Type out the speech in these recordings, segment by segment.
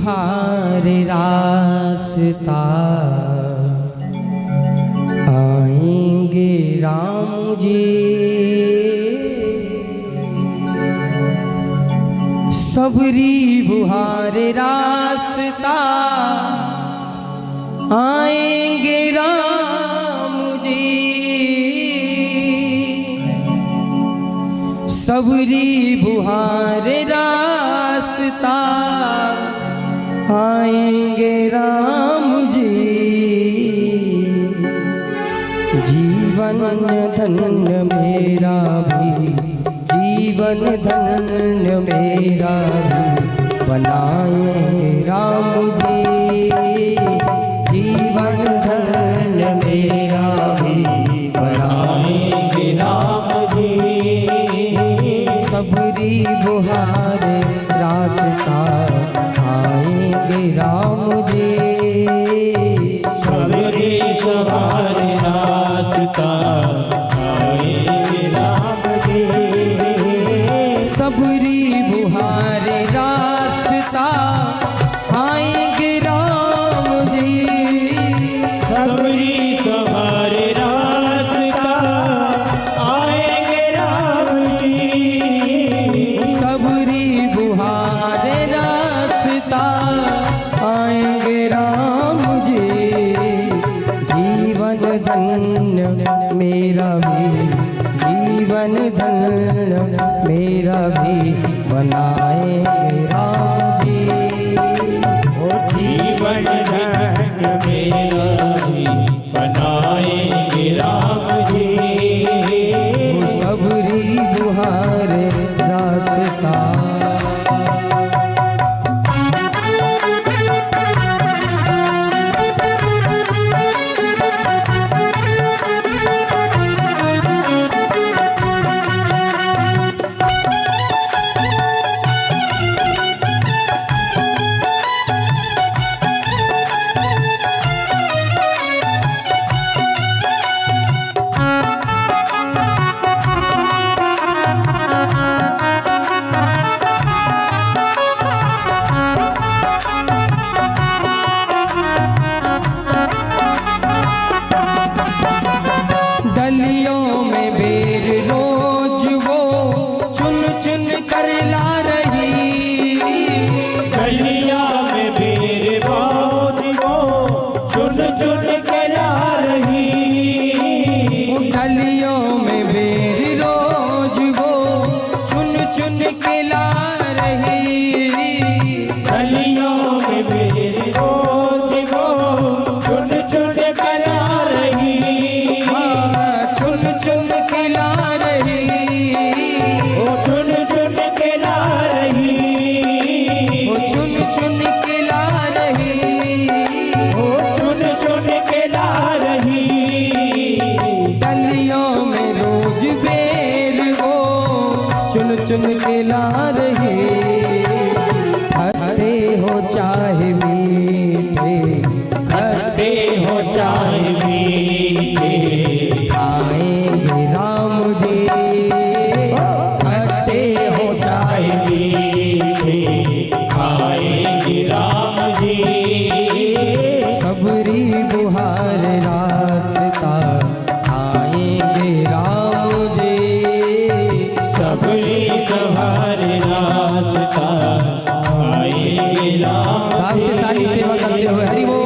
बुहार रास्ता आएंगे राम जी। सबरी बुहार रास्ता आएंगे राम जी। सबरी बुहार रास्ता आएंगे राम जी। जीवन धन्य मेरा भी, जीवन धन्य मेरा भी बनाएंगे राम जी। जीवन धन्य मेरा भी बनाएंगे राम जी। सबरी बुहार रास्ता आएंगे राम जी। सबरी बुहार रास्ता आएंगे राम जी। सबरी बुहार रास्ता आएंगे राम जी। सबरी बुहार रास्ता आएंगे राम जी। सबरी बुहार रास्ता आएंगे राम जी। जीवन धन्य मेरा भी, जीवन धन्य मेरा भी बनाएंगे राम जी। ओ जीवन धन्य मेरा भी बनाएंगे राम जी। वो सबरी बुहार रास्ता डलियों में बेर रोज वो चुन चुन कर ला रही। गलिया में बेर रोज वो चुन चुन के ला रही। डलियों में बेर रोज वो चुन चुन के ला रही। गलियों में बेर रोज वो चुन चुन के ला रही। चुन चुन के ला रही। ओ चुन चुन के ला रही। वो चुन चुन के ला रही। ओ चुन चुन के ला रही। डलियों में रोज बेर वो चुन चुन के ला रही। खट्टे हो चाहे मीठे, खट्टे हो चाहे मीठे आएंगे राम जी। खट्टे हो चाहे मीठे खाएंगे राम जी। सबरी बुहार रास्ता आएंगे राम जी। सबरी बुहार रास्ता आएंगे राम भाव से ताली सेवा करते हुए हरि बोल।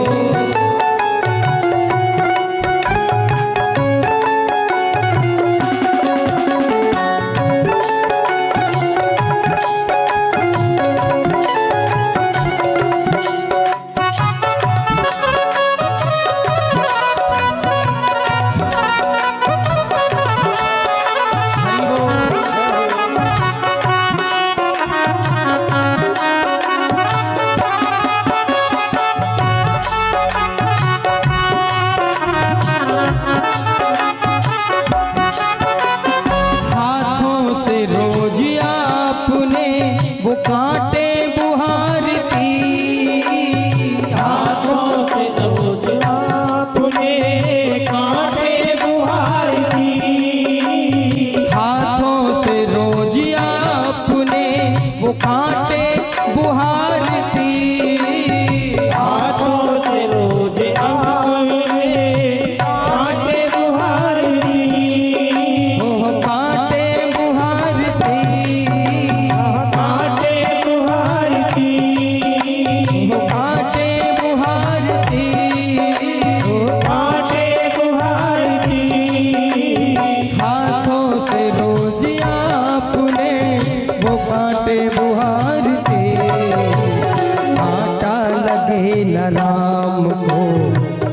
लगे न राम को,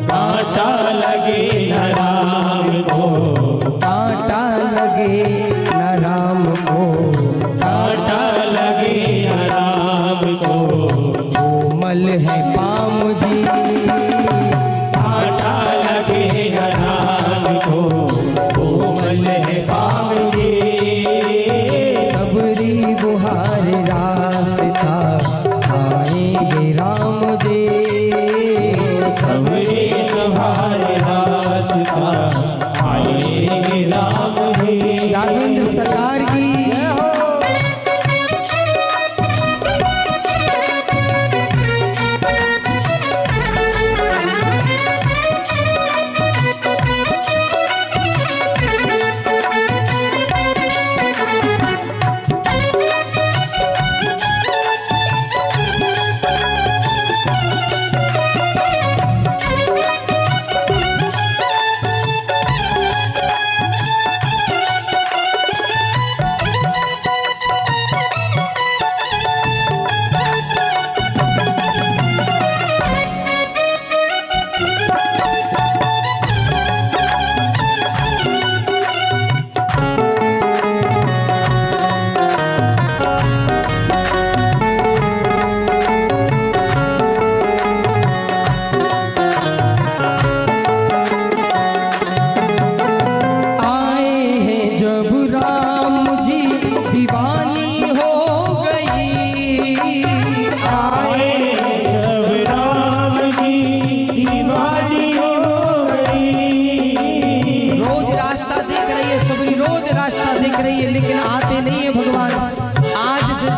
कांटा लगे न राम को, कांटा लगे न राम को, कांटा लगे न राम को। कोमल है पाम जी, कांटा लगे न राम को, कोमल है पाम जी। सबरी बुहार रास्ता आएंगे राम जी, सबरी बुहार रास्ता आएंगे राम जी। राघवेंद्र सरकार की जय हो।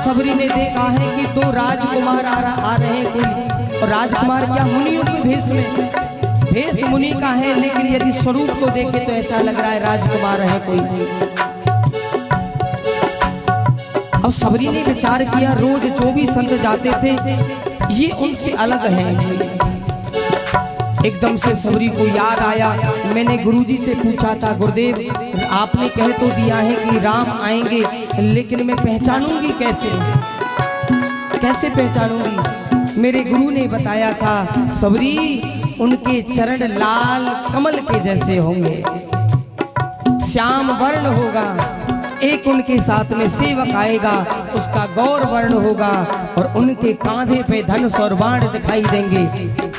सबरी ने देखा है कि दो राजकुमार आ रहे हैं कोई, और राजकुमार क्या मुनियों के भेष में, भेष मुनि का है, लेकिन यदि स्वरूप को देखे तो ऐसा लग रहा है राजकुमार है कोई। और सबरी ने विचार किया रोज जो भी संत जाते थे ये उनसे अलग है। एकदम से सबरी को याद आया, मैंने गुरुजी से पूछा था गुरुदेव आपने कह तो दिया है कि राम आएंगे, लेकिन मैं पहचानूंगी कैसे, कैसे पहचानूंगी? मेरे गुरु ने बताया था सबरी उनके चरण लाल कमल के जैसे होंगे, श्याम वर्ण होगा, एक उनके साथ में सेवक आएगा उसका गौर वर्ण होगा, और उनके कांधे पे धनुष और बाण दिखाई देंगे।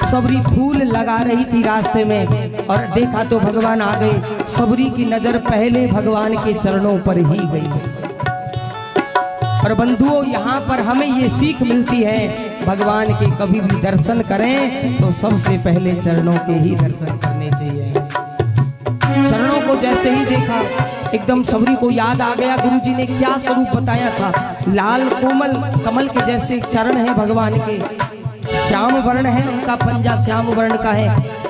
सबरी फूल लगा रही थी रास्ते में और देखा तो भगवान आ गए। सबरी की नजर पहले भगवान के चरणों पर ही गई। और बंधुओं यहाँ पर हमें ये सीख मिलती है, भगवान के कभी भी दर्शन करें तो सबसे पहले चरणों के ही दर्शन करने चाहिए। चरणों को जैसे ही देखा एकदम सबरी को याद आ गया गुरुजी ने क्या स्वरूप बताया था, लाल कोमल कमल के जैसे चरण है भगवान के, श्याम वर्ण है उनका पंजा, श्याम वर्ण का है।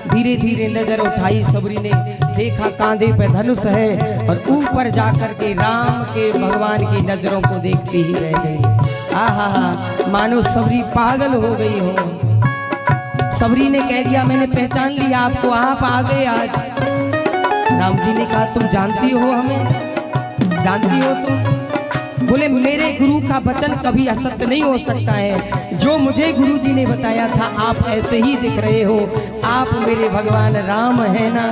धीरे धीरे नजर उठाई सबरी ने, देखा कांधे पे धनुष है और ऊपर जाकर के राम के भगवान की नजरों को देखती ही रह गई। आहा हा, मानो सबरी पागल हो गई हो। सबरी ने कह दिया मैंने पहचान लिया आपको, आप आ गए आज। राम जी ने कहा तुम जानती हो हमें, जानती हो तुम? बोले मेरे गुरु का वचन कभी असत्य नहीं हो सकता है, जो मुझे गुरु जी ने बताया था आप ऐसे ही दिख रहे हो, आप मेरे भगवान राम है ना?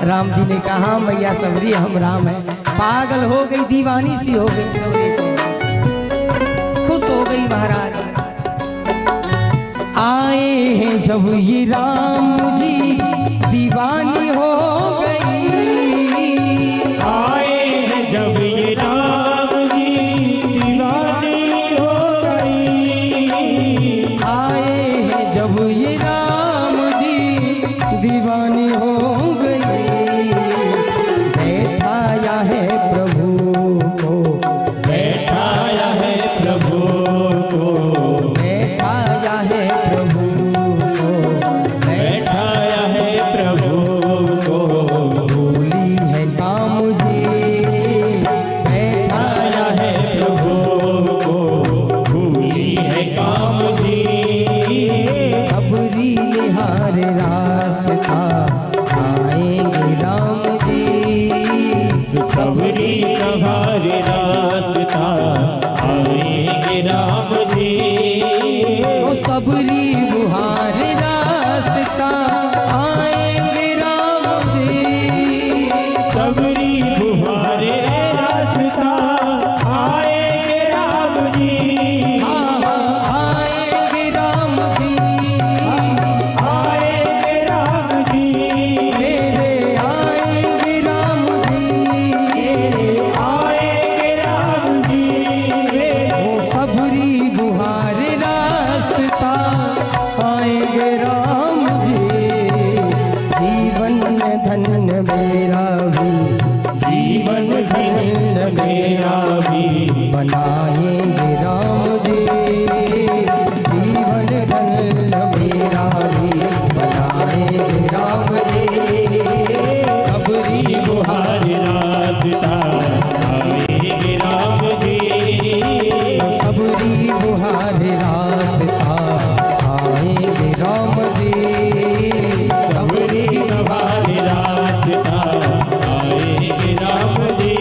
राम जी ने कहा हाँ मैया सबरी हम राम हैं। पागल हो गई, दीवानी सी हो गई सबरी को, खुश हो गई महाराज। आए हैं जब ये राम जी दीवानी हो गई, आए हैं जब ये राम जी दीवानी हो गई, आए हैं जब ये राम जी दीवानी हो गई। बैठाया है प्रभु को, बैठाया है प्रभु को, बैठाया है प्रभु को, बैठाया है प्रभु को, सबरी बुहार रास्ता आएंगे राम जी, सबरी बुहारे रास्ता आएंगे राम जी, आएंगे राम जी, आएंगे राम जी, मेरे आएंगे राम जी, आएंगे राम जी, ओ सबरी बुहार रास्ता आएंगे राम जी, जीवन धन मेरा भी, जीवन धन मेरा भी बनाएंगे राम जी, जीवन धन मेरा भी बनाएंगे राम जी, सबरी बुहार रास्ता आएंगे राम जी, सबरी बुहार रास्ता आएंगे राम जी, सबरी बुहारे रास्ता आएंगे राम जी,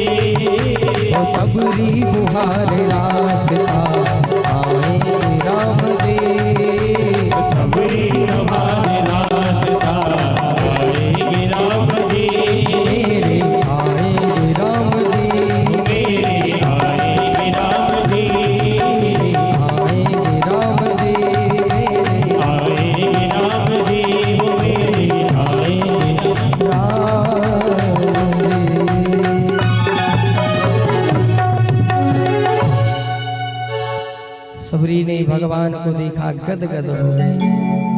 ओ सबरी बुहार रास्ता आएंगे राम जी, सबरी बुहारे रास्ता आएंगे राम जी, मेरे आएंगे राम जी, मेरे आएंगे राम जी, मेरे आएंगे राम जी, मेरे आएंगे राम जी, वो मेरे आएंगे राम जी। सबरी ने भगवान को देखा, गदगद हो गई।